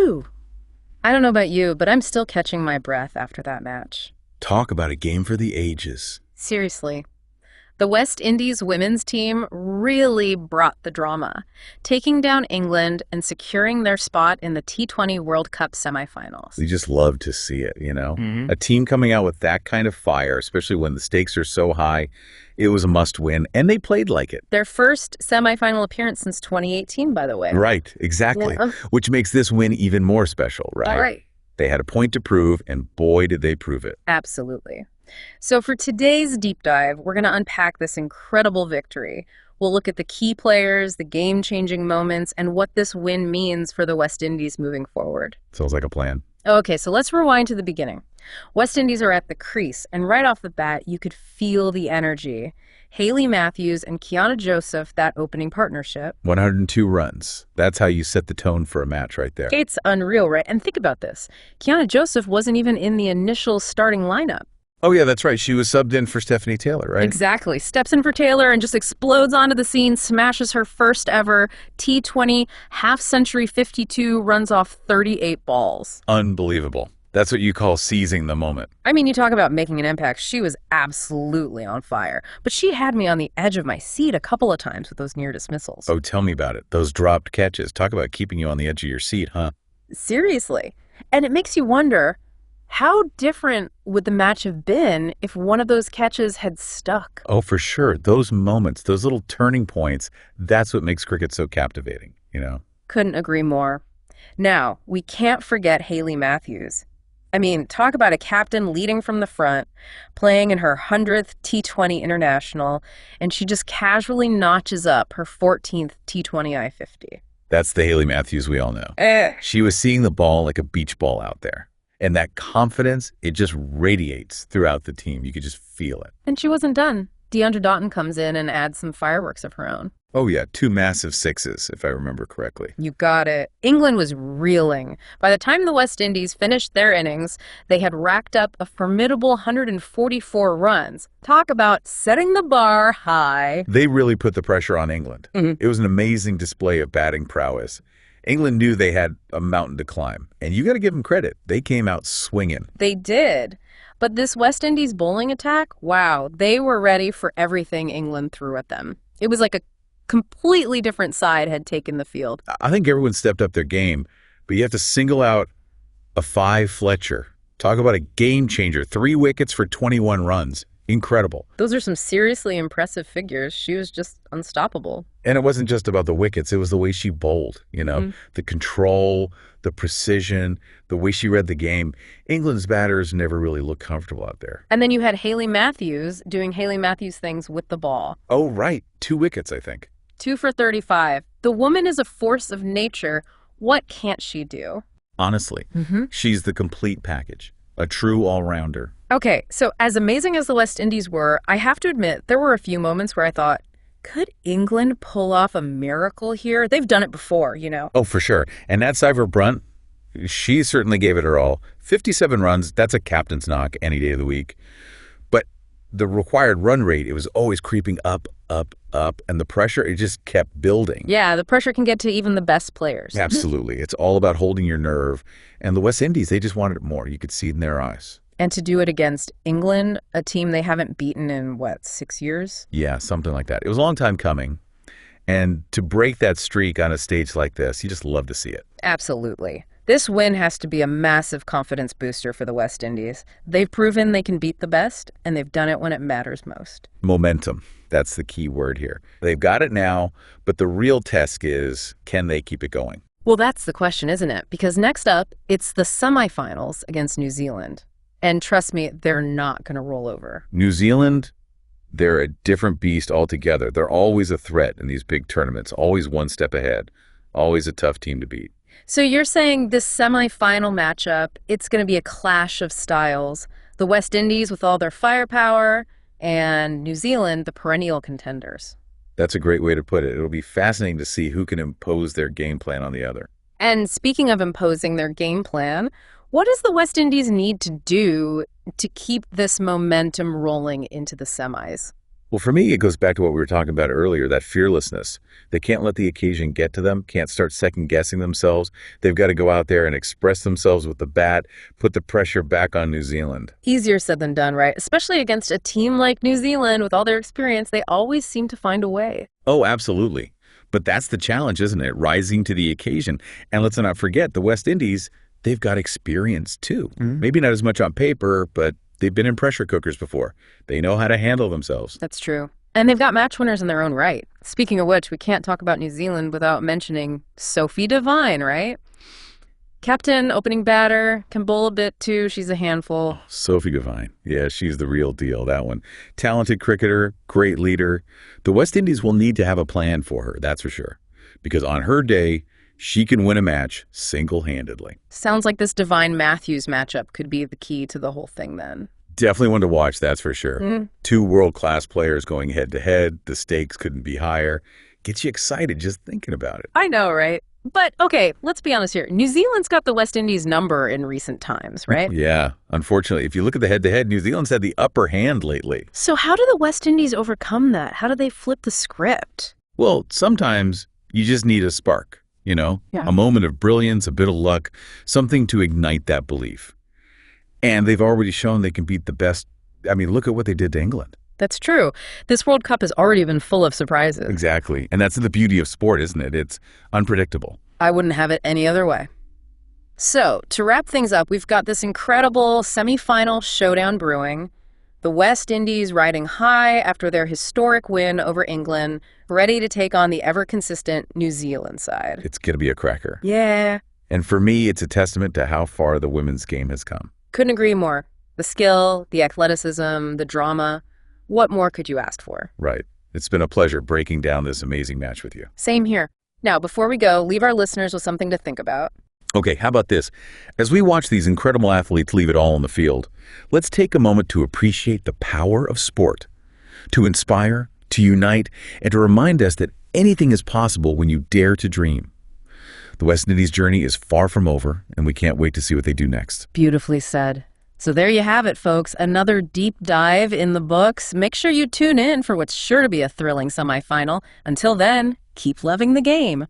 Whew. I don't know about you, but I'm still catching my breath after that match. Talk about a game for the ages. Seriously. The West Indies women's team really brought the drama, taking down England and securing their spot in the T20 World Cup semifinals. We just love to see it, Mm-hmm. A team coming out with that kind of fire, especially when the stakes are so high, it was a must-win, and they played like it. Their first semifinal appearance since 2018, by the way. Right, exactly, Yeah. which makes this win even more special, right? All right. They had a point to prove, and boy, did they prove it. Absolutely. So for today's deep dive, we're going to unpack this incredible victory. We'll look at the key players, the game-changing moments, and what this win means for the West Indies moving forward. Sounds like a plan. Okay, so let's rewind to the beginning. West Indies are at the crease, and right off the bat, you could feel the energy. Hayley Matthews and Qiana Joseph, that opening partnership. 102 runs. That's how you set the tone for a match right there. It's unreal, right? And think about this. Qiana Joseph wasn't even in the initial starting lineup. Oh, yeah, that's right. She was subbed in for Stephanie Taylor, right? Exactly. Steps in for Taylor and just explodes onto the scene, smashes her first ever T20 half-century 52, runs off 38 balls. Unbelievable. That's what you call seizing the moment. I mean, you talk about making an impact. She was absolutely on fire. But she had me on the edge of my seat a couple of times with those near dismissals. Oh, tell me about it. Those dropped catches. Talk about keeping you on the edge of your seat, huh? Seriously. And it makes you wonder, how different would the match have been if one of those catches had stuck? Oh, for sure. Those moments, those little turning points, that's what makes cricket so captivating, Couldn't agree more. Now, we can't forget Hayley Matthews. I mean, talk about a captain leading from the front, playing in her 100th T20 International, and she just casually notches up her 14th T20 I-50. That's the Hayley Matthews we all know. She was seeing the ball like a beach ball out there. And that confidence, it just radiates throughout the team. You could just feel it. And she wasn't done. Deandra Doughton comes in and adds some fireworks of her own. Oh, yeah, 2 massive sixes, if I remember correctly. You got it. England was reeling. By the time the West Indies finished their innings, they had racked up a formidable 144 runs. Talk about setting the bar high. They really put the pressure on England. Mhm. It was an amazing display of batting prowess. England knew they had a mountain to climb, and you got to give them credit. They came out swinging. They did. But this West Indies bowling attack, wow, they were ready for everything England threw at them. It was like a completely different side had taken the field. I think everyone stepped up their game, but you have to single out a 5 Fletcher. Talk about a game changer. 3 wickets for 21 runs. Incredible. Those are some seriously impressive figures. She was just unstoppable. And it wasn't just about the wickets. It was the way she bowled, the control, the precision, the way she read the game. England's batters never really looked comfortable out there. And then you had Hayley Matthews doing Hayley Matthews things with the ball. Oh, right. 2 wickets, I think. 2 for 35. The woman is a force of nature. What can't she do? Honestly, she's the complete package. A true all-rounder. Okay, so as amazing as the West Indies were, I have to admit, there were a few moments where I thought, could England pull off a miracle here? They've done it before, Oh, for sure. And that Cypher Brunt, she certainly gave it her all. 57 runs, that's a captain's knock any day of the week. But the required run rate, it was always creeping up, and the pressure, it just kept building. Yeah, the pressure can get to even the best players. Absolutely. It's all about holding your nerve. And the West Indies, they just wanted it more. You could see it in their eyes. And to do it against England, a team they haven't beaten in, 6 years? Yeah, something like that. It was a long time coming. And to break that streak on a stage like this, you just love to see it. Absolutely. This win has to be a massive confidence booster for the West Indies. They've proven they can beat the best, and they've done it when it matters most. Momentum. That's the key word here. They've got it now, but the real test is, can they keep it going? Well, that's the question, isn't it? Because next up, it's the semifinals against New Zealand. And trust me, they're not going to roll over. New Zealand, they're a different beast altogether. They're always a threat in these big tournaments, always one step ahead, always a tough team to beat. So you're saying this semifinal matchup, it's going to be a clash of styles. The West Indies with all their firepower and New Zealand, the perennial contenders. That's a great way to put it. It'll be fascinating to see who can impose their game plan on the other. And speaking of imposing their game plan, what does the West Indies need to do to keep this momentum rolling into the semis? Well, for me, it goes back to what we were talking about earlier, that fearlessness. They can't let the occasion get to them, can't start second-guessing themselves. They've got to go out there and express themselves with the bat, put the pressure back on New Zealand. Easier said than done, right? Especially against a team like New Zealand with all their experience, they always seem to find a way. Oh, absolutely. But that's the challenge, isn't it? Rising to the occasion. And let's not forget, the West Indies, they've got experience too. Maybe not as much on paper, but they've been in pressure cookers before. They know how to handle themselves. That's true. And they've got match winners in their own right. Speaking of which, we can't talk about New Zealand without mentioning Sophie Devine, right? Captain, opening batter, can bowl a bit too. She's a handful. Sophie Devine. Yeah, she's the real deal, that one. Talented cricketer, great leader. The West Indies will need to have a plan for her, that's for sure. Because on her day, she can win a match single-handedly. Sounds like this Devine Matthews matchup could be the key to the whole thing then. Definitely one to watch, that's for sure. Two world-class players going head-to-head. The stakes couldn't be higher. Gets you excited just thinking about it. I know, right? But, okay, let's be honest here. New Zealand's got the West Indies number in recent times, right? Yeah. Unfortunately, if you look at the head-to-head, New Zealand's had the upper hand lately. So how do the West Indies overcome that? How do they flip the script? Well, sometimes you just need a spark, a moment of brilliance, a bit of luck, something to ignite that belief. And they've already shown they can beat the best. I mean, look at what they did to England. That's true. This World Cup has already been full of surprises. Exactly. And that's the beauty of sport, isn't it? It's unpredictable. I wouldn't have it any other way. So, to wrap things up, we've got this incredible semifinal showdown brewing. The West Indies riding high after their historic win over England, ready to take on the ever-consistent New Zealand side. It's going to be a cracker. Yeah. And for me, it's a testament to how far the women's game has come. Couldn't agree more. The skill, the athleticism, the drama. What more could you ask for? Right. It's been a pleasure breaking down this amazing match with you. Same here. Now, before we go, leave our listeners with something to think about. Okay, how about this? As we watch these incredible athletes leave it all on the field, let's take a moment to appreciate the power of sport, to inspire, to unite, and to remind us that anything is possible when you dare to dream. The West Indies journey is far from over, and we can't wait to see what they do next. Beautifully said. So there you have it, folks. Another deep dive in the books. Make sure you tune in for what's sure to be a thrilling semifinal. Until then, keep loving the game.